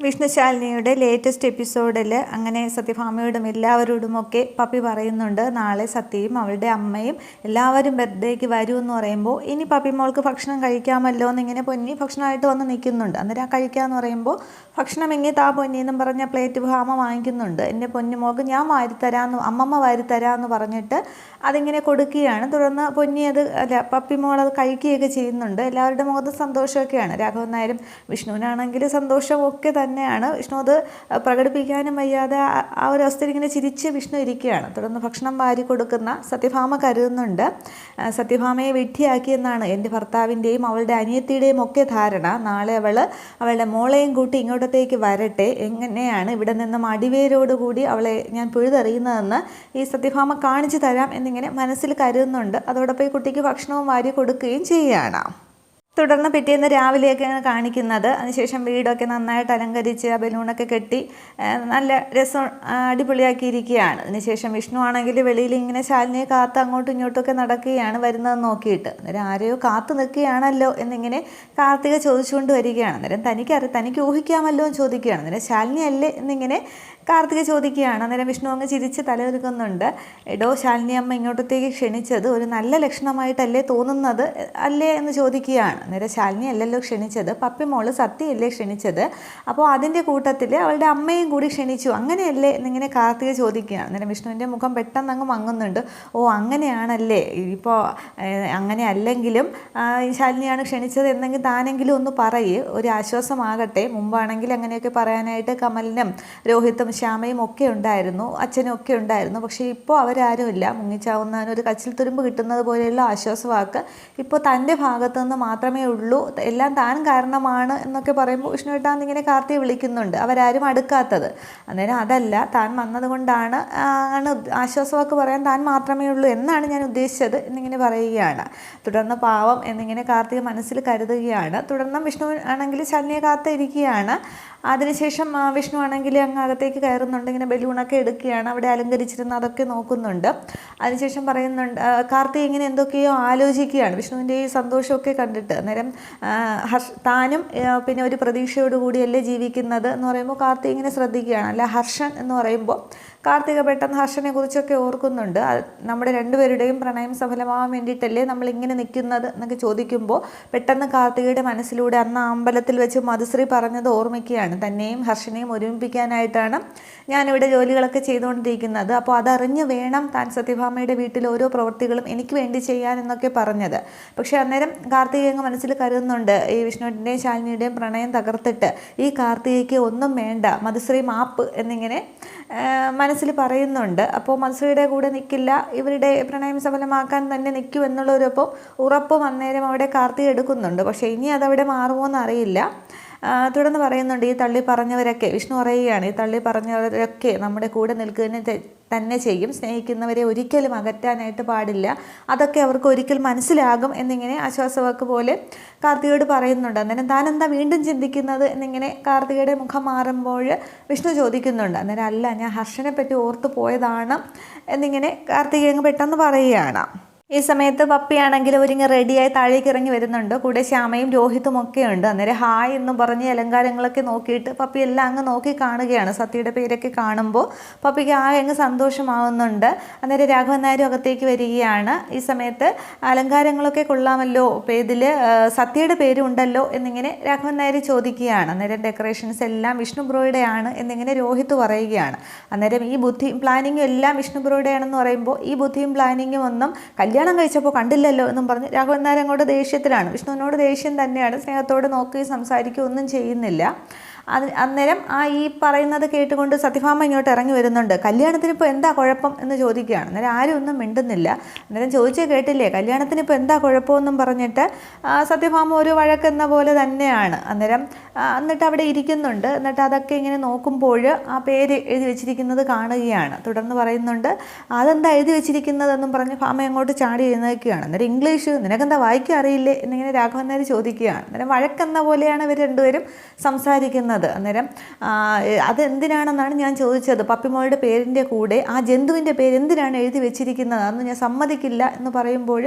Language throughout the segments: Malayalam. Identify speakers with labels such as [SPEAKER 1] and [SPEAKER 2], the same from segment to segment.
[SPEAKER 1] വിഷ്ണുശാലിനിയുടെ ലേറ്റസ്റ്റ് എപ്പിസോഡിൽ അങ്ങനെ സത്യഭാമയോടും എല്ലാവരോടുമൊക്കെ പപ്പി പറയുന്നുണ്ട്, നാളെ സത്യയും അവളുടെ അമ്മയും എല്ലാവരും ബർത്ത്ഡേക്ക് വരുമെന്ന് പറയുമ്പോൾ ഇനി പപ്പി മോൾക്ക് ഭക്ഷണം കഴിക്കാമല്ലോ എന്നിങ്ങനെ പൊന്നി ഭക്ഷണമായിട്ട് വന്ന് നിൽക്കുന്നുണ്ട്. അന്നേരം കഴിക്കാമെന്ന് പറയുമ്പോൾ ഭക്ഷണം എങ്ങനെ താ പൊന്നി എന്നും പറഞ്ഞ പ്ലേറ്റ് ഭാമ വാങ്ങിക്കുന്നുണ്ട്. എൻ്റെ പൊന്നു മോൾക്ക് ഞാൻ വാരിത്തരാമെന്ന് അമ്മമ്മ വാരിത്തരാമെന്ന് പറഞ്ഞിട്ട് അതിങ്ങനെ കൊടുക്കുകയാണ്. തുടർന്ന് പൊന്നി പപ്പി മോൾ അത് കഴിക്കുകയൊക്കെ ചെയ്യുന്നുണ്ട്. എല്ലാവരുടെ മുഖത്ത് സന്തോഷമൊക്കെയാണ്. രാഘവൻ നായരും വിഷ്ണുവിനാണെങ്കിൽ സന്തോഷമൊക്കെ തന്നെയാണ്. വിഷ്ണു അത് പ്രകടിപ്പിക്കാനും വയ്യാതെ ആ ഒരു അവസ്ഥയിൽ ഇങ്ങനെ ചിരിച്ച് വിഷ്ണു ഇരിക്കുകയാണ്. തുടർന്ന് ഭക്ഷണം വാരി കൊടുക്കുന്ന സത്യഭാമ കരുതുന്നുണ്ട്, സത്യഭാമയെ വിഡ്ഢിയാക്കിയെന്നാണ് എൻ്റെ ഭർത്താവിൻ്റെയും അവളുടെ അനിയത്തിയുടെയും ഒക്കെ ധാരണ. നാളെ അവളുടെ മോളെയും കൂട്ടി ഇങ്ങോട്ടത്തേക്ക് വരട്ടെ, എങ്ങനെയാണ് ഇവിടെ നിന്നും അടിവേരോടുകൂടി അവളെ ഞാൻ പിഴുതെറിയുന്നതെന്ന് ഈ സത്യഭാമ കാണിച്ചു തരാം എന്നിങ്ങനെ മനസ്സിൽ കരുതുന്നുണ്ട്. അതോടൊപ്പം ഈ കുട്ടിക്ക് ഭക്ഷണവും വാരി കൊടുക്കുകയും ചെയ്യുകയാണ്. തുടർന്ന് പിറ്റേന്ന് രാവിലെയൊക്കെയാണ് കാണിക്കുന്നത്. അതിനുശേഷം വീടൊക്കെ നന്നായിട്ട് അലങ്കരിച്ച് ആ ബലൂണൊക്കെ കെട്ടി നല്ല രസം അടിപൊളിയാക്കിയിരിക്കുകയാണ്. അതിനുശേഷം വിഷ്ണു ആണെങ്കിൽ വെളിയിൽ ഇങ്ങനെ ശാലിനിയെ കാത്ത് അങ്ങോട്ടും ഇങ്ങോട്ടുമൊക്കെ നടക്കുകയാണ് വരുന്നതെന്ന് നോക്കിയിട്ട്. അന്നേരം ആരെയോ കാത്തു നിൽക്കുകയാണല്ലോ എന്നിങ്ങനെ കാർത്തിക ചോദിച്ചുകൊണ്ട് വരികയാണ്. അന്നേരം തനിക്ക് ഊഹിക്കാമല്ലോ എന്ന് ചോദിക്കുകയാണ്. അന്നേരം ശാലിനി അല്ലേ എന്നിങ്ങനെ കാർത്തിക ചോദിക്കുകയാണ്. അന്നേരം വിഷ്ണു അങ്ങ് ചിരിച്ച് തലയൊരുക്കുന്നുണ്ട്. എടോ, ശാലിനി അമ്മ ഇങ്ങോട്ടത്തേക്ക് ക്ഷണിച്ചത് ഒരു നല്ല ലക്ഷണമായിട്ടല്ലേ തോന്നുന്നത് അല്ലേ എന്ന് ചോദിക്കുകയാണ്. അന്നേരം ശാലിനി അല്ലല്ലോ ക്ഷണിച്ചത്, പപ്പി മോള് സത്യയല്ലേ ക്ഷണിച്ചത്, അപ്പോൾ അതിൻ്റെ കൂട്ടത്തിൽ അവളുടെ അമ്മയും കൂടി ക്ഷണിച്ചു, അങ്ങനെയല്ലേ എന്നിങ്ങനെ കാർത്തിക ചോദിക്കുകയാണ്. അന്നേരം വിഷ്ണുവിൻ്റെ മുഖം പെട്ടെന്ന് അങ്ങ് മങ്ങുന്നുണ്ട്. ഓ അങ്ങനെയാണല്ലേ, ഇപ്പോൾ അങ്ങനെ അല്ലെങ്കിലും ശാലിനിയാണ് ക്ഷണിച്ചത് എന്നെങ്കിൽ താനെങ്കിലും ഒന്ന് പറയ്, ഒരു ആശ്വാസമാകട്ടെ. മുമ്പാണെങ്കിൽ അങ്ങനെയൊക്കെ പറയാനായിട്ട് കമലിനും രോഹിത്തും ശ്യാമയും ഒക്കെ ഉണ്ടായിരുന്നു, അച്ഛനും ഒക്കെ ഉണ്ടായിരുന്നു. പക്ഷേ ഇപ്പോൾ അവരാരുമില്ല. മുങ്ങിച്ചാവുന്നതിനൊരു കച്ചിൽ തുരുമ്പ് കിട്ടുന്നത് പോലെയുള്ള ആശ്വാസവാക്ക് ഇപ്പോൾ തൻ്റെ ഭാഗത്തു നിന്ന് മാത്രമേ ഉള്ളൂ, എല്ലാം താൻ കാരണമാണ് എന്നൊക്കെ പറയുമ്പോൾ വിഷ്ണുവേട്ടാന്ന് ഇങ്ങനെ കാർത്തിയെ വിളിക്കുന്നുണ്ട്, അവരാരും അടുക്കാത്തത്. അന്നേരം അതല്ല, താൻ വന്നതുകൊണ്ടാണ് ആശ്വാസവാക്ക് പറയാൻ താൻ മാത്രമേ ഉള്ളൂ എന്നാണ് ഞാൻ ഉദ്ദേശിച്ചത് എന്നിങ്ങനെ പറയുകയാണ്. തുടർന്ന് പാവം എന്നിങ്ങനെ കാർത്തിക മനസ്സിൽ കരുതുകയാണ്. തുടർന്ന് വിഷ്ണു ആണെങ്കിൽ ശാലിനിയെ കാത്തിരിക്കുകയാണ്. അതിനുശേഷം വിഷ്ണു ആണെങ്കിൽ അങ്ങ് അകത്തേക്ക് കയറുന്നുണ്ട്. ഇങ്ങനെ ബലൂണൊക്കെ എടുക്കുകയാണ്, അവിടെ അലങ്കരിച്ചിരുന്ന അതൊക്കെ നോക്കുന്നുണ്ട്. അതിനുശേഷം പറയുന്നുണ്ട്, കാർത്തിക ഇങ്ങനെ എന്തൊക്കെയോ ആലോചിക്കുകയാണ് വിഷ്ണുവിൻ്റെ ഈ സന്തോഷമൊക്കെ കണ്ടിട്ട്. അന്നേരം താനും പിന്നെ ഒരു പ്രതീക്ഷയോടുകൂടിയല്ലേ ജീവിക്കുന്നത് എന്ന് പറയുമ്പോൾ കാർത്തിക ഇങ്ങനെ ശ്രദ്ധിക്കുകയാണ്. അല്ല ഹർഷൻ എന്ന് പറയുമ്പോൾ കാർത്തിക പെട്ടെന്ന് ഹർഷനെ കുറിച്ചൊക്കെ ഓർക്കുന്നുണ്ട്. നമ്മുടെ രണ്ടുപേരുടെയും പ്രണയം സഫലമാകാൻ വേണ്ടിയിട്ടല്ലേ നമ്മളിങ്ങനെ നിൽക്കുന്നത് എന്നൊക്കെ ചോദിക്കുമ്പോൾ പെട്ടെന്ന് കാർത്തികയുടെ മനസ്സിലൂടെ അന്ന് അമ്പലത്തിൽ വെച്ച് മധുശ്രീ പറഞ്ഞത് ഓർമ്മിക്കുകയാണ്. തന്നെയും ഹർഷനെയും ഒരുമിപ്പിക്കാനായിട്ടാണ് ഞാനിവിടെ ജോലികളൊക്കെ ചെയ്തുകൊണ്ടിരിക്കുന്നത്, അപ്പോൾ അതറിഞ്ഞ് വേണം താൻ സത്യഭാമയുടെ വീട്ടിൽ ഓരോ പ്രവൃത്തികളും എനിക്ക് വേണ്ടി ചെയ്യാൻ എന്നൊക്കെ പറഞ്ഞത്. പക്ഷേ അന്നേരം കാർത്തിക അങ്ങ് മനസ്സിൽ കരുതുന്നുണ്ട്, ഈ വിഷ്ണുവിൻ്റെയും ശാലിനിയുടെയും പ്രണയം തകർത്തിട്ട് ഈ കാർത്തികയ്ക്ക് ഒന്നും വേണ്ട, മധുശ്രീ മാപ്പ് എന്നിങ്ങനെ മനസ്സിൽ പറയുന്നുണ്ട്. അപ്പോൾ മധുശ്രീയുടെ കൂടെ നിൽക്കില്ല, ഇവരുടെ പ്രണയം സഫലമാക്കാൻ തന്നെ നിൽക്കും എന്നുള്ളൊരൊപ്പം ഉറപ്പും അന്നേരം അവിടെ കാർത്തിക എടുക്കുന്നുണ്ട്. പക്ഷേ ഇനി അതവിടെ മാറുമോ എന്നറിയില്ല. തുടർന്ന് പറയുന്നുണ്ട്, ഈ തള്ളി പറഞ്ഞവരൊക്കെ, വിഷ്ണു പറയുകയാണ്, ഈ തള്ളി പറഞ്ഞവരൊക്കെ നമ്മുടെ കൂടെ നിൽക്കുക തന്നെ ചെയ്യും, സ്നേഹിക്കുന്നവരെ ഒരിക്കലും അകറ്റാനായിട്ട് പാടില്ല, അതൊക്കെ അവർക്ക് ഒരിക്കൽ മനസ്സിലാകും എന്നിങ്ങനെ ആശ്വാസവാക്ക് പോലെ കാർത്തികയോട് പറയുന്നുണ്ട്. അന്നേരം താൻ എന്താ വീണ്ടും ചിന്തിക്കുന്നത് എന്നിങ്ങനെ കാർത്തികയുടെ മുഖം മാറുമ്പോൾ വിഷ്ണു ചോദിക്കുന്നുണ്ട്. അന്നേരം അല്ല, ഞാൻ ഹർഷനെ പറ്റി ഓർത്തു പോയതാണ് എന്നിങ്ങനെ കാർത്തിക അങ്ങ് പെട്ടെന്ന് പറയുകയാണ്. ഈ സമയത്ത് പപ്പിയാണെങ്കിൽ ഒരുങ്ങി റെഡിയായി താഴേക്ക് ഇറങ്ങി വരുന്നുണ്ട്. കൂടെ ശ്യാമയും രോഹിത്തും ഒക്കെ ഉണ്ട്. അന്നേരം ഹായ് എന്നും പറഞ്ഞ് അലങ്കാരങ്ങളൊക്കെ നോക്കിയിട്ട് പപ്പി എല്ലാം അങ്ങ് നോക്കി കാണുകയാണ്. സത്യയുടെ പേരൊക്കെ കാണുമ്പോൾ പപ്പിക്ക് അങ്ങ് സന്തോഷമാവുന്നുണ്ട്. അന്നേരം രാഘവൻ നായരും അകത്തേക്ക് വരികയാണ്. ഈ സമയത്ത് അലങ്കാരങ്ങളൊക്കെ കൊള്ളാമല്ലോ, ഇതിൽ സത്യയുടെ പേരുണ്ടല്ലോ എന്നിങ്ങനെ രാഘവൻ നായർ ചോദിക്കുകയാണ്. അന്നേരം ഡെക്കറേഷൻസ് എല്ലാം വിഷ്ണു ബ്രോയുടെയാണ് എന്നിങ്ങനെ രോഹിത്ത് പറയുകയാണ്. അന്നേരം ഈ ബുദ്ധിയും പ്ലാനിങ്ങും എല്ലാം വിഷ്ണു ബ്രോയുടെയാണെന്ന് പറയുമ്പോൾ ഈ ബുദ്ധിയും പ്ലാനിങ്ങും ഒന്നും കല്യാണം കഴിച്ചപ്പോൾ കണ്ടില്ലല്ലോ എന്നും പറഞ്ഞ് രാഘവൻ നായർ അങ്ങോട്ട് ദേഷ്യത്തിലാണ്. വിഷ്ണുവിനോട് ദേഷ്യം തന്നെയാണ്, സ്നേഹത്തോടെ നോക്കുകയും സംസാരിക്കുകയും ഒന്നും ചെയ്യുന്നില്ല. അന്നേരം ഈ പറയുന്നത് കേട്ടുകൊണ്ട് സത്യഭാമ ഇങ്ങോട്ട് ഇറങ്ങി വരുന്നുണ്ട്. കല്യാണത്തിന് ഇപ്പോൾ എന്താ കുഴപ്പം എന്ന് ചോദിക്കുകയാണ്. അന്നേരം ആരും ഒന്നും മിണ്ടുന്നില്ല. അന്നേരം ചോദിച്ചേ കേട്ടില്ലേ, കല്യാണത്തിന് ഇപ്പോൾ എന്താ കുഴപ്പമെന്നും പറഞ്ഞിട്ട് സത്യഭാമ ഒരു വഴക്കെന്ന പോലെ തന്നെയാണ്. അന്നേരം എന്നിട്ട് അവിടെ ഇരിക്കുന്നുണ്ട്. എന്നിട്ട് അതൊക്കെ ഇങ്ങനെ നോക്കുമ്പോൾ ആ പേര് എഴുതി വെച്ചിരിക്കുന്നത് കാണുകയാണ്. തുടർന്ന് പറയുന്നുണ്ട്, അതെന്താ എഴുതി വെച്ചിരിക്കുന്നതെന്നും പറഞ്ഞ് ഭാമ അങ്ങോട്ട് ചാടി എഴുന്നേൽക്കുകയാണ്. അന്നേരം ഇംഗ്ലീഷ് നിനക്കെന്താ വായിക്കാൻ അറിയില്ലേ എന്നിങ്ങനെ രാഘവൻ നായർ ചോദിക്കുകയാണ്. അന്നേരം വഴക്കെന്ന പോലെയാണ് ഇവർ രണ്ടുപേരും സംസാരിക്കുന്നത്. വെച്ചിരിക്കുന്നത്. അന്നേരം അതെന്തിനാണെന്നാണ് ഞാൻ ചോദിച്ചത്. പപ്പിമോളുടെ പേരിൻ്റെ കൂടെ ആ ജന്തുവിൻ്റെ പേര് എന്തിനാണ് എഴുതി വെച്ചിരിക്കുന്നത്, അന്ന് ഞാൻ സമ്മതിക്കില്ല എന്ന് പറയുമ്പോൾ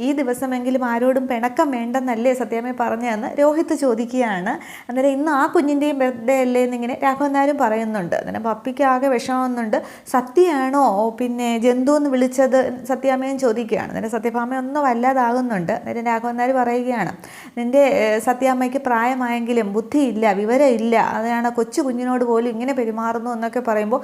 [SPEAKER 1] ഈ ദിവസമെങ്കിലും ആരോടും പിണക്കം വേണ്ടെന്നല്ലേ സത്യാമ്മ പറഞ്ഞതെന്ന് രോഹിത് ചോദിക്കുകയാണ്. അന്നേരം ഇന്ന് ആ കുഞ്ഞിൻ്റെയും ബർത്ത്ഡേ അല്ലേ എന്നിങ്ങനെ രാഘവൻ നായരും പറയുന്നുണ്ട്. അന്നേരം പപ്പിക്ക് ആകെ വിഷമമൊന്നുണ്ട്. സത്യമാണോ പിന്നെ ജന്തു എന്ന് വിളിച്ചത് സത്യാമ്മയും ചോദിക്കുകയാണ്. അന്നേരം സത്യഭാമ ഒന്നും വല്ലാതാകുന്നുണ്ട്. അന്നേരം രാഘവൻ നായർ പറയുകയാണ്, നിൻ്റെ സത്യാമ്മയ്ക്ക് പ്രായമായെങ്കിലും ബുദ്ധിയില്ല, വിവരമില്ല, അതാണ് കൊച്ചു കുഞ്ഞിനോട് പോലും ഇങ്ങനെ പെരുമാറുന്നു എന്നൊക്കെ പറയുമ്പോൾ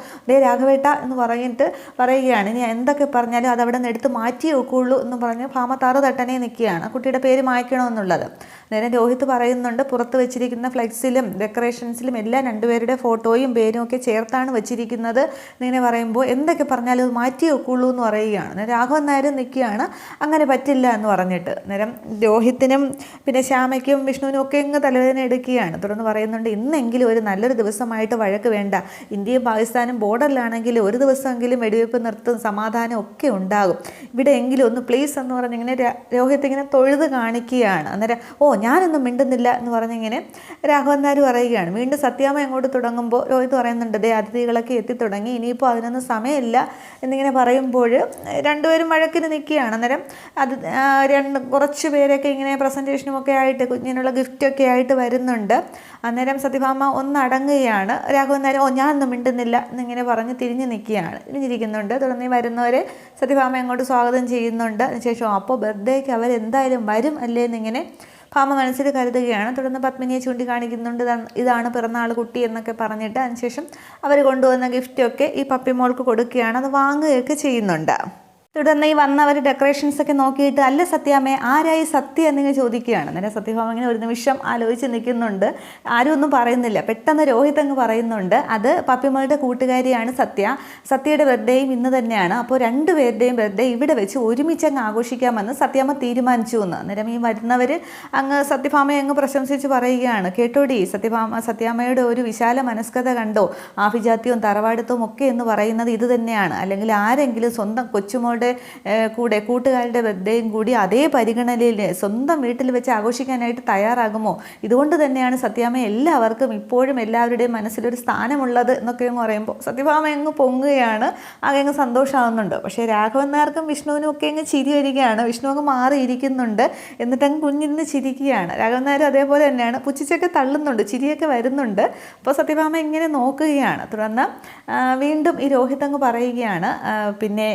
[SPEAKER 1] രാഘവേട്ട എന്ന് പറഞ്ഞിട്ട് പറയുകയാണ്, ഇനി എന്തൊക്കെ പറഞ്ഞാലും അതവിടെ നിന്ന് എടുത്ത് മാറ്റിയേ വെക്കുള്ളൂ എന്ന് പറഞ്ഞ് ഭാമ തറു തട്ടനെ നിൽക്കുകയാണ് കുട്ടിയുടെ പേര് മായ്ക്കണമെന്നുള്ളത്. നേരം രോഹിത് പറയുന്നുണ്ട്, പുറത്ത് വെച്ചിരിക്കുന്ന ഫ്ലെക്സിലും ഡെക്കറേഷൻസിലും എല്ലാം രണ്ടുപേരുടെ ഫോട്ടോയും പേരും ഒക്കെ ചേർത്താണ് വെച്ചിരിക്കുന്നത് എന്നിങ്ങനെ പറയുമ്പോൾ എന്തൊക്കെ പറഞ്ഞാലും അത് മാറ്റി വെക്കുള്ളൂ എന്ന് പറയുകയാണ്. രാഘവൻ നായർ നിൽക്കുകയാണ്, അങ്ങനെ പറ്റില്ല എന്ന് പറഞ്ഞിട്ട്. നേരം രോഹിത്തിനും പിന്നെ ശ്യാമയ്ക്കും വിഷ്ണുവിനും ഒക്കെ ഇങ്ങ് തലവേദന എടുക്കുകയാണ്. തുടർന്ന് പറയുന്നുണ്ട്, ഇന്നെങ്കിലും ഒരു നല്ലൊരു ദിവസമായിട്ട് വഴക്ക് വേണ്ട. ഇന്ത്യയും പാകിസ്ഥാനും ബോർഡറിലാണെങ്കിൽ ഒരു ദിവസമെങ്കിലും വെടിവെപ്പ് നിർത്തും, സമാധാനം ഒക്കെ ഉണ്ടാകും. ഇവിടെ എങ്കിലും ഒന്ന് പ്ലീസ് എന്ന് പറഞ്ഞിങ്ങനെ രോഹിത് ഇങ്ങനെ തൊഴുത് കാണിക്കുകയാണ്. അന്നേരം ഞാനൊന്നും മിണ്ടുന്നില്ല എന്ന് പറഞ്ഞിങ്ങനെ രാഘവൻ നായർ പറയുകയാണ്. വീണ്ടും സത്യാമ്മ അങ്ങോട്ട് തുടങ്ങുമ്പോൾ രോഹിത് പറയുന്നുണ്ട്, അതിഥികളൊക്കെ എത്തിത്തുടങ്ങി, ഇനിയിപ്പോൾ അതിനൊന്നും സമയമില്ല എന്നിങ്ങനെ പറയുമ്പോൾ രണ്ടുപേരും വഴക്കിന് നിൽക്കുകയാണ്. അന്നേരം കുറച്ച് പേരൊക്കെ ഇങ്ങനെ പ്രസൻറ്റേഷനും ഒക്കെ ആയിട്ട് കുഞ്ഞിനുള്ള ഗിഫ്റ്റൊക്കെ ആയിട്ട് വരുന്നുണ്ട്. അന്നേരം സത്യഭാമ ഒന്നടങ്ങുകയാണ്. രാഘവൻ നായർ ഞാനൊന്നും മിണ്ടുന്നില്ല എന്നിങ്ങനെ പറഞ്ഞ് തിരിഞ്ഞിരിക്കുന്നുണ്ട്. തുടർന്ന് വരുന്നവരെ സത്യഭാമ അങ്ങോട്ട് സ്വാഗതം ചെയ്യുന്നുണ്ട്. അതിനുശേഷം അപ്പോൾ ബർത്ത്ഡേക്ക് അവരെന്തായാലും വരും അല്ലേ എന്നിങ്ങനെ ഭാമ മനസ്സിൽ കരുതുകയാണ്. തുടർന്ന് പത്മിനിയെ ചൂണ്ടിക്കാണിക്കുന്നുണ്ട്, ഇതാണ് പിറന്നാൾ കുട്ടി എന്നൊക്കെ പറഞ്ഞിട്ട്. അതിനുശേഷം അവർ കൊണ്ടുവന്ന ഗിഫ്റ്റൊക്കെ ഈ പപ്പിമോൾക്ക് കൊടുക്കുകയാണ്. അത് വാങ്ങുകയൊക്കെ ചെയ്യുന്നുണ്ട്. തുടർന്ന് ഈ വന്നവർ ഡെക്കറേഷൻസൊക്കെ നോക്കിയിട്ട്, അല്ല സത്യാമ്മേ ആരായി സത്യ എന്നിങ്ങനെ ചോദിക്കുകയാണ്. അന്നേരം സത്യഭാമ ഇങ്ങനെ ഒരു നിമിഷം ആലോചിച്ച് നിൽക്കുന്നുണ്ട്. ആരും ഒന്നും പറയുന്നില്ല. പെട്ടെന്ന് രോഹിത് അങ്ങ് പറയുന്നുണ്ട്, അത് പപ്പിമോളുടെ കൂട്ടുകാരിയാണ് സത്യയുടെ ബർത്ത്ഡേയും ഇന്ന് തന്നെയാണ്. അപ്പോൾ രണ്ടുപേരുടെയും ബർത്ത്ഡേ ഇവിടെ വെച്ച് ഒരുമിച്ച് അങ്ങ് ആഘോഷിക്കാമെന്ന് സത്യാമ്മ തീരുമാനിച്ചു എന്ന്. അന്നേരം ഈ വരുന്നവർ അങ്ങ് സത്യഭാമയെ അങ്ങ് പ്രശംസിച്ച് പറയുകയാണ്, കേട്ടോടി സത്യാമ്മയുടെ ഒരു വിശാല മനസ്കത കണ്ടോ, ആഭിജാത്യവും തറവാടിത്തവും ഒക്കെ എന്ന് പറയുന്നത് ഇത് തന്നെയാണ്. അല്ലെങ്കിൽ ആരെങ്കിലും സ്വന്തം കൊച്ചുമോളുടെ കൂടെ കൂട്ടുകാരുടെ ബർത്ത്ഡേയും കൂടി അതേ പരിഗണനയിൽ സ്വന്തം വീട്ടിൽ വെച്ച് ആഘോഷിക്കാനായിട്ട് തയ്യാറാകുമോ? ഇതുകൊണ്ട് തന്നെയാണ് സത്യാമ്മ എല്ലാവർക്കും ഇപ്പോഴും എല്ലാവരുടെയും മനസ്സിലൊരു സ്ഥാനമുള്ളത് എന്നൊക്കെ എന്ന് പറയുമ്പോൾ സത്യഭാമ അങ്ങ് പൊങ്ങുകയാണ്. ആകെ അങ്ങ് സന്തോഷമാകുന്നുണ്ട്. പക്ഷേ രാഘവൻ നായർക്കും വിഷ്ണുവിനും ഒക്കെ അങ്ങ് ചിരി വരികയാണ്. വിഷ്ണു അങ്ങ് മാറിയിരിക്കുന്നുണ്ട്. എന്നിട്ടങ്ങ് കുഞ്ഞിരുന്ന് ചിരിക്കുകയാണ്. രാഘവൻ നായർ അതേപോലെ തന്നെയാണ്, പുച്ഛിച്ചൊക്കെ തള്ളുന്നുണ്ട്, ചിരിയൊക്കെ വരുന്നുണ്ട്. അപ്പോൾ സത്യഭാമ ഇങ്ങനെ നോക്കുകയാണ്. തുടർന്ന് വീണ്ടും ഈ രോഹിത് അങ്ങ് പറയുകയാണ്, പിന്നെ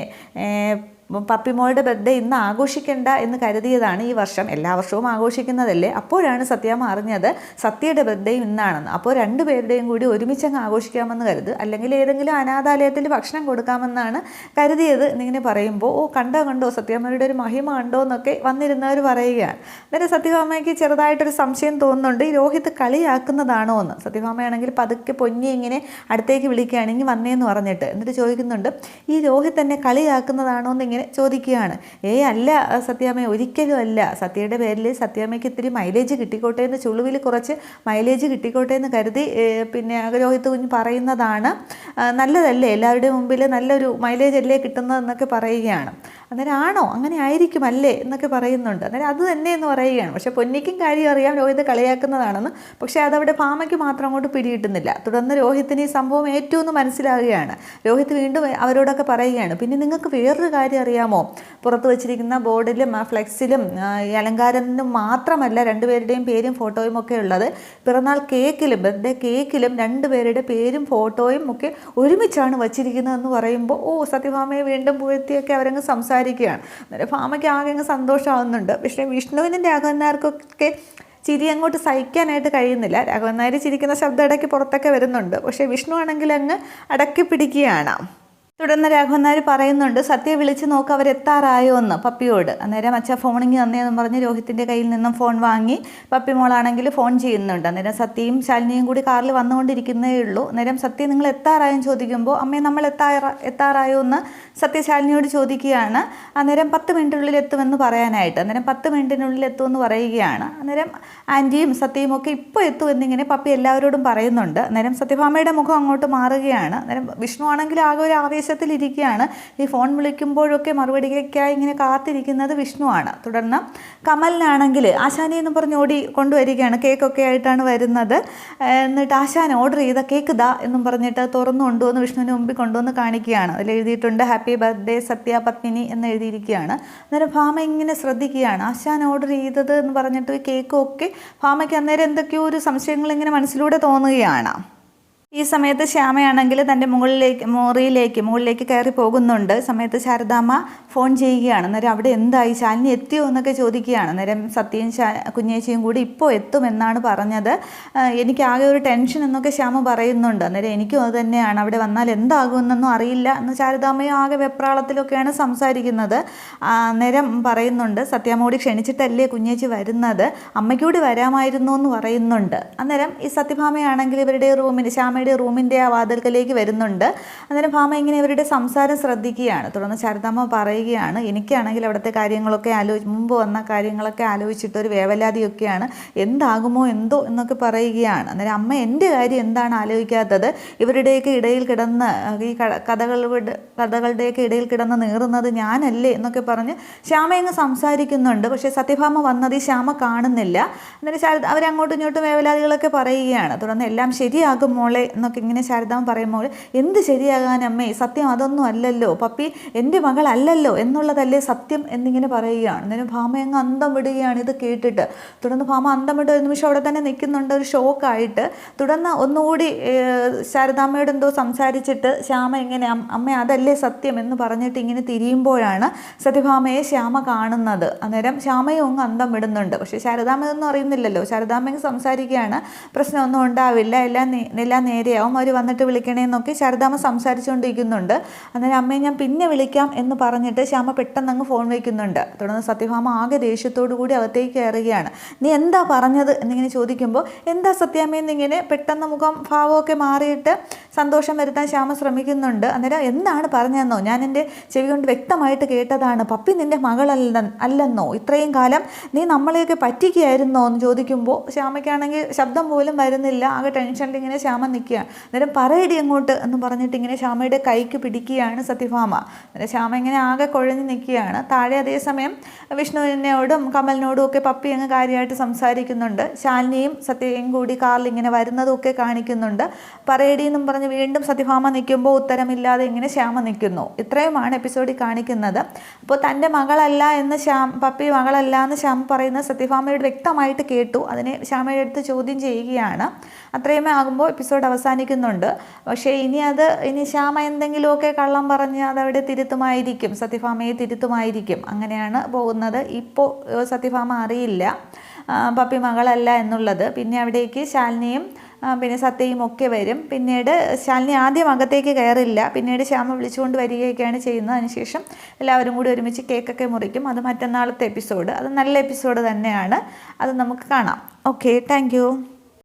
[SPEAKER 1] പപ്പിമോളുടെ ബർത്ത്ഡേ ഇന്ന് ആഘോഷിക്കേണ്ട എന്ന് കരുതിയതാണ് ഈ വർഷം. എല്ലാ വർഷവും ആഘോഷിക്കുന്നതല്ലേ. അപ്പോഴാണ് സത്യാമ്മ അറിഞ്ഞത് സത്യയുടെ ബർത്ത്ഡേയും ഇന്നാണെന്ന്. അപ്പോൾ രണ്ടുപേരുടെയും കൂടി ഒരുമിച്ചങ്ങ് ആഘോഷിക്കാമെന്ന് അല്ലെങ്കിൽ ഏതെങ്കിലും അനാഥാലയത്തിൽ ഭക്ഷണം കൊടുക്കാമെന്നാണ് കരുതിയത് എന്നിങ്ങനെ പറയുമ്പോൾ കണ്ടോ സത്യാമ്മയുടെ ഒരു മഹിമ കണ്ടോ എന്നൊക്കെ വന്നിരുന്നവർ പറയുകയാണ്. അന്നേരം സത്യഭാമയ്ക്ക് ചെറുതായിട്ടൊരു സംശയം തോന്നുന്നുണ്ട്, ഈ രോഹിത് കളിയാക്കുന്നതാണോ എന്ന്. സത്യഭാമയാണെങ്കിൽ പതുക്കെ പൊന്നി ഇങ്ങനെ അടുത്തേക്ക് വിളിക്കുകയാണെങ്കിൽ വന്നേന്ന് പറഞ്ഞിട്ട്. എന്നിട്ട് ചോദിക്കുന്നുണ്ട്, ഈ രോഹിത് തന്നെ കളിയാക്കുന്നതാണോ എന്ന് ഇങ്ങനെ ചോദിക്കുകയാണ്. അല്ല സത്യാമ്മ, ഒരിക്കലും അല്ല. സത്യയുടെ പേരിൽ സത്യാമ്മയ്ക്ക് ഇത്തിരി മൈലേജ് കിട്ടിക്കോട്ടെ എന്ന്, ചുളുവിൽ കുറച്ച് മൈലേജ് കിട്ടിക്കോട്ടെ എന്ന് കരുതി പിന്നെ രോഹിത് കുഞ്ഞ് പറയുന്നതാണ്. നല്ലതല്ലേ, എല്ലാവരുടെയും മുമ്പിൽ നല്ലൊരു മൈലേജ് അല്ലേ കിട്ടുന്നതെന്നൊക്കെ പറയുകയാണ്. അന്നേരം ആണോ, അങ്ങനെ ആയിരിക്കും അല്ലേ എന്നൊക്കെ പറയുന്നുണ്ട്. അന്നേരം അത് തന്നെ എന്ന് പറയുകയാണ്. പക്ഷേ പൊന്നിക്കും കാര്യം അറിയാം രോഹിത് കളിയാക്കുന്നതാണെന്ന്. പക്ഷേ അതവിടെ ഭാമയ്ക്ക് മാത്രം അങ്ങോട്ട് പിടികിട്ടുന്നില്ല. തുടർന്ന് രോഹിത്തിന് ഈ സംഭവം ഏറ്റവും എന്ന് മനസ്സിലാവുകയാണ്. രോഹിത് വീണ്ടും അവരോടൊക്കെ പറയുകയാണ്, പിന്നെ നിങ്ങൾക്ക് വേറൊരു കാര്യം അറിയാമോ, പുറത്ത് വെച്ചിരിക്കുന്ന ബോർഡിലും ഫ്ലെക്സിലും ഈ അലങ്കാരത്തിനും മാത്രമല്ല രണ്ടുപേരുടെയും പേരും ഫോട്ടോയും ഒക്കെ ഉള്ളത്, പിറന്നാൾ കേക്കിലും ബർത്ത്ഡേ കേക്കിലും രണ്ടുപേരുടെ പേരും ഫോട്ടോയും ഒക്കെ ഒരുമിച്ചാണ് വച്ചിരിക്കുന്നതെന്ന് പറയുമ്പോൾ സത്യഭാമയെ വീണ്ടും പുകഴ്ത്തിയൊക്കെ അവരങ്ങ് സംസാരിക്കുകയാണ്. അന്നേരം ഭാമയ്ക്ക് ആകെ അങ്ങ് സന്തോഷമാവുന്നുണ്ട്. പക്ഷേ വിഷ്ണുവിനും രാഘവൻ നായർക്കൊക്കെ ചിരി അങ്ങോട്ട് സഹിക്കാനായിട്ട് കഴിയുന്നില്ല. രാഘവൻ നായർ ചിരിക്കുന്ന ശബ്ദം ഇടയ്ക്ക് പുറത്തൊക്കെ വരുന്നുണ്ട്. പക്ഷേ വിഷ്ണു ആണെങ്കിൽ അങ്ങ് അടക്കി പിടിക്കുകയാണ്. തുടർന്ന് രാഘവൻ നായർ പറയുന്നുണ്ട്, സത്യ വിളിച്ച് നോക്ക് അവരെത്താറായോ എന്ന് പപ്പിയോട്. അന്നേരം അച്ഛാ ഫോണിങ്ങി തന്നേന്ന് പറഞ്ഞ് രോഹിത്തിൻ്റെ കയ്യിൽ നിന്നും ഫോൺ വാങ്ങി പപ്പിമോളാണെങ്കിൽ ഫോൺ ചെയ്യുന്നുണ്ട്. അന്നേരം സത്യയും ശാലിനിയും കൂടി കാറിൽ വന്നുകൊണ്ടിരിക്കുന്നേ ഉള്ളൂ. അന്നേരം സത്യ നിങ്ങൾ എത്താറായും ചോദിക്കുമ്പോൾ, അമ്മേ നമ്മൾ എത്താറായോ എന്ന് സത്യ ശാലിനിയോട് ചോദിക്കുകയാണ്. അന്നേരം 10 മിനിറ്റിനുള്ളിൽ എത്തുമെന്ന് പറയാനായിട്ട്. അന്നേരം 10 മിനിറ്റിനുള്ളിൽ എത്തുമെന്ന് പറയുകയാണ്. അന്നേരം ആൻറ്റിയും സത്യയും ഒക്കെ ഇപ്പോൾ എത്തുമെന്നിങ്ങനെ പപ്പി എല്ലാവരോടും പറയുന്നുണ്ട്. അന്നേരം സത്യഭാമയുടെ മുഖം അങ്ങോട്ട് മാറുകയാണ്. അന്നേരം വിഷ്ണു ആണെങ്കിൽ ആകെ ഒരു ആവേശം ആവേശത്തിലിരിക്കുകയാണ്. ഈ ഫോൺ വിളിക്കുമ്പോഴൊക്കെ മറുപടിക്കായി ഇങ്ങനെ കാത്തിരിക്കുന്നത് വിഷ്ണുവാണ്. തുടർന്ന് കമലിനാണെങ്കിൽ ആശാനെ എന്ന് പറഞ്ഞ് ഓടി കൊണ്ടുവരികയാണ്. കേക്കൊക്കെ ആയിട്ടാണ് വരുന്നത്. എന്നിട്ട് ആശാൻ ഓർഡർ ചെയ്ത കേക്ക് ദാ എന്നും പറഞ്ഞിട്ട് തുറന്നു കൊണ്ടുവന്ന് വിഷ്ണുവിന് മുമ്പിൽ കൊണ്ടുവന്ന് കാണിക്കുകയാണ്. അതിൽ എഴുതിയിട്ടുണ്ട് ഹാപ്പി ബർത്ത്ഡേ സത്യ പത്മിനി എന്ന് എഴുതിയിരിക്കുകയാണ്. അന്നേരം ഭാമ ഇങ്ങനെ ശ്രദ്ധിക്കുകയാണ്. ആശാൻ ഓർഡർ ചെയ്തത് എന്ന് പറഞ്ഞിട്ട് കേക്കും ഒക്കെ ഭാമയ്ക്ക് അന്നേരം എന്തൊക്കെയോ ഒരു സംശയങ്ങൾ ഇങ്ങനെ മനസ്സിലൂടെ തോന്നുകയാണ്. ഈ സമയത്ത് ശ്യാമയാണെങ്കിൽ തൻ്റെ മുകളിലേക്ക് കയറി പോകുന്നുണ്ട്. സമയത്ത് ശാരദാമ്മ ഫോൺ ചെയ്യുകയാണ്. അന്നേരം അവിടെ എന്തായി, ശാലിനി എത്തിയോ എന്നൊക്കെ ചോദിക്കുകയാണ്. അന്നേരം സത്യയും കുഞ്ഞേച്ചിയും കൂടി ഇപ്പോൾ എത്തുമെന്നാണ് പറഞ്ഞത്. എനിക്കാകെ ഒരു ടെൻഷൻ എന്നൊക്കെ ശ്യാമ പറയുന്നുണ്ട്. അന്നേരം എനിക്കും അത് തന്നെയാണ്, അവിടെ വന്നാൽ എന്താകുമെന്നൊന്നും അറിയില്ല എന്ന് ശാരദാമ്മയും ആകെ വെപ്രാളത്തിലൊക്കെയാണ് സംസാരിക്കുന്നത്. അന്നേരം പറയുന്നുണ്ട്, സത്യാമ്മോടി ക്ഷണിച്ചിട്ടല്ലേ കുഞ്ഞേച്ചി വരുന്നത്, അമ്മയ്ക്കൂടി വരാമായിരുന്നു എന്ന് പറയുന്നുണ്ട്. അന്നേരം ഈ സത്യഭാമയാണെങ്കിൽ ഇവരുടെ റൂമിൻ്റെ ആ വാതിൽക്കലേക്ക് വരുന്നുണ്ട്. അന്നേരം ഭാമ ഇങ്ങനെ ഇവരുടെ സംസാരം ശ്രദ്ധിക്കുകയാണ്. തുടർന്ന് ശാരദാമ്മ പറയുകയാണ്, എനിക്കാണെങ്കിൽ അവിടുത്തെ കാര്യങ്ങളൊക്കെ മുമ്പ് വന്ന കാര്യങ്ങളൊക്കെ ആലോചിച്ചിട്ട് ഒരു വേവലാതിയൊക്കെയാണ്, എന്താകുമോ എന്തോ എന്നൊക്കെ പറയുകയാണ്. അന്നേരം അമ്മ എൻ്റെ കാര്യം എന്താണ് ആലോചിക്കാത്തത്, ഇവരുടെയൊക്കെ ഇടയിൽ കിടന്ന് ഈ കഥകളുടെയൊക്കെ ഇടയിൽ കിടന്ന് നീറുന്നത് ഞാനല്ലേ എന്നൊക്കെ പറഞ്ഞ് ശ്യാമ അങ്ങ് സംസാരിക്കുന്നുണ്ട്. പക്ഷേ സത്യഭാമ വന്നത് ഈ ശ്യാമ കാണുന്നില്ല. അന്നേരം അവരങ്ങോട്ടും ഇങ്ങോട്ടും വേവലാതികളൊക്കെ പറയുകയാണ്. തുടർന്ന് എല്ലാം ശരിയാകും മോളെ എന്നൊക്കെ ഇങ്ങനെ ശാരദാമ്മ പറയുമ്പോൾ, എന്ത് ശരിയാകാൻ അമ്മേ, സത്യം അതൊന്നും അല്ലല്ലോ, പപ്പി എൻ്റെ മകളല്ലല്ലോ എന്നുള്ളതല്ലേ സത്യം എന്നിങ്ങനെ പറയുകയാണ്. അന്നേരം ഭാമ അങ്ങ് അന്തം വിടുകയാണ് ഇത് കേട്ടിട്ട്. തുടർന്ന് ഭാമ അന്തം വിട്ട് ഒരു നിമിഷം അവിടെ തന്നെ നിൽക്കുന്നുണ്ട്, ഒരു ഷോക്കായിട്ട്. തുടർന്ന് ഒന്നുകൂടി ശാരദാമ്മയോട് എന്തോ സംസാരിച്ചിട്ട് ശ്യാമ ഇങ്ങനെ അമ്മ അതല്ലേ സത്യം എന്ന് പറഞ്ഞിട്ട് ഇങ്ങനെ തിരിയുമ്പോഴാണ് സത്യഭാമയെ ശ്യാമ കാണുന്നത്. അന്നേരം ശ്യാമയും അങ്ങ് അന്തം വിടുന്നുണ്ട്. പക്ഷേ ശാരദാമ്മ ഇതൊന്നും അറിയുന്നില്ലല്ലോ. ശാരദാമ്മ സംസാരിക്കുകയാണ്, പ്രശ്നമൊന്നും ഉണ്ടാവില്ല, എല്ലാം നേരെയാവും, അവർ വന്നിട്ട് വിളിക്കണേന്നൊക്കെ ശാരദാമ്മ സംസാരിച്ചുകൊണ്ടിരിക്കുന്നുണ്ട്. അന്നേരം അമ്മയെ ഞാൻ പിന്നെ വിളിക്കാം എന്ന് പറഞ്ഞിട്ട് ശ്യാമ പെട്ടെന്ന് അങ്ങ് ഫോൺ വയ്ക്കുന്നുണ്ട്. തുടർന്ന് സത്യഭാമ ആകെ ദേഷ്യത്തോടു കൂടി അകത്തേക്ക് കയറുകയാണ്. നീ എന്താ പറഞ്ഞത് എന്നിങ്ങനെ ചോദിക്കുമ്പോൾ, എന്താ സത്യാമ്മയെന്നിങ്ങനെ പെട്ടെന്ന് ഭാവമൊക്കെ മാറിയിട്ട് സന്തോഷം വരുത്താൻ ശ്യാമ ശ്രമിക്കുന്നുണ്ട്. അന്നേരം എന്താണ് പറഞ്ഞതെന്നോ, ഞാൻ എൻ്റെ ചെവി കൊണ്ട് വ്യക്തമായിട്ട് കേട്ടതാണ്, പപ്പി നിൻ്റെ അല്ലെന്നോ, ഇത്രയും കാലം നീ നമ്മളെയൊക്കെ പറ്റിക്കുകയായിരുന്നോ എന്ന് ചോദിക്കുമ്പോൾ ശ്യാമയ്ക്കാണെങ്കിൽ ശബ്ദം പോലും വരുന്നില്ല. ആകെ ടെൻഷനിൽ ഇങ്ങനെ ശ്യാമ നിൽക്കുകയാണ്. അന്നേരം പറയടി അങ്ങോട്ട് എന്ന് പറഞ്ഞിട്ട് ഇങ്ങനെ ശ്യാമയുടെ കൈക്ക് പിടിക്കുകയാണ് സത്യഭാമ. അന്നേരം ശ്യാമ ഇങ്ങനെ ആകെ കുഴഞ്ഞ് നിൽക്കുകയാണ്. താഴെ അതേസമയം വിഷ്ണുവിനോടും കമലിനോടും ഒക്കെ പപ്പി അങ്ങ് കാര്യമായിട്ട് സംസാരിക്കുന്നുണ്ട്. ശാലിനിയും സത്യയും കൂടി കാറിൽ ഇങ്ങനെ വരുന്നതും ഒക്കെ കാണിക്കുന്നുണ്ട്. പറയടി എന്നും പറഞ്ഞ് വീണ്ടും സത്യഭാമ നിൽക്കുമ്പോൾ ഉത്തരമില്ലാതെ ഇങ്ങനെ ശ്യാമ നിൽക്കുന്നു. ഇത്രയുമാണ് എപ്പിസോഡിൽ കാണിക്കുന്നത്. അപ്പോൾ തൻ്റെ മകളല്ല എന്ന് പപ്പി മകളല്ല എന്ന് ശ്യാമ പറയുന്നത് സത്യഭാമയോട് വ്യക്തമായിട്ട് കേട്ടു. അതിനെ ശ്യാമയുടെ അടുത്ത് ചോദ്യം ചെയ്യുകയാണ്. അത്രയുമേ ആകുമ്പോൾ എപ്പിസോഡ് അവസാനിക്കുന്നുണ്ട്. പക്ഷേ ഇനി ശ്യാമ എന്തെങ്കിലുമൊക്കെ കള്ളം പറഞ്ഞ് അതവിടെ തിരുത്തുമായിരിക്കും, സത്യഭാമയെ തിരുത്തുമായിരിക്കും. അങ്ങനെയാണ് പോകുന്നത്. ഇപ്പോൾ സത്യഭാമ അറിയില്ല പപ്പി മകളല്ല എന്നുള്ളത്. പിന്നെ അവിടേക്ക് ശാലിനിയും പിന്നെ സത്യയും ഒക്കെ വരും. പിന്നീട് ശാലിനി ആദ്യം അകത്തേക്ക് കയറില്ല, പിന്നീട് ശ്യാമ വിളിച്ചുകൊണ്ട് വരികയൊക്കെയാണ് ചെയ്യുന്നത്. അതിനുശേഷം എല്ലാവരും കൂടി ഒരുമിച്ച് കേക്കൊക്കെ മുറിക്കും. അത് മറ്റന്നാളത്തെ എപ്പിസോഡ്, അത് നല്ല എപ്പിസോഡ് തന്നെയാണ്. അത് നമുക്ക് കാണാം. Okay, thank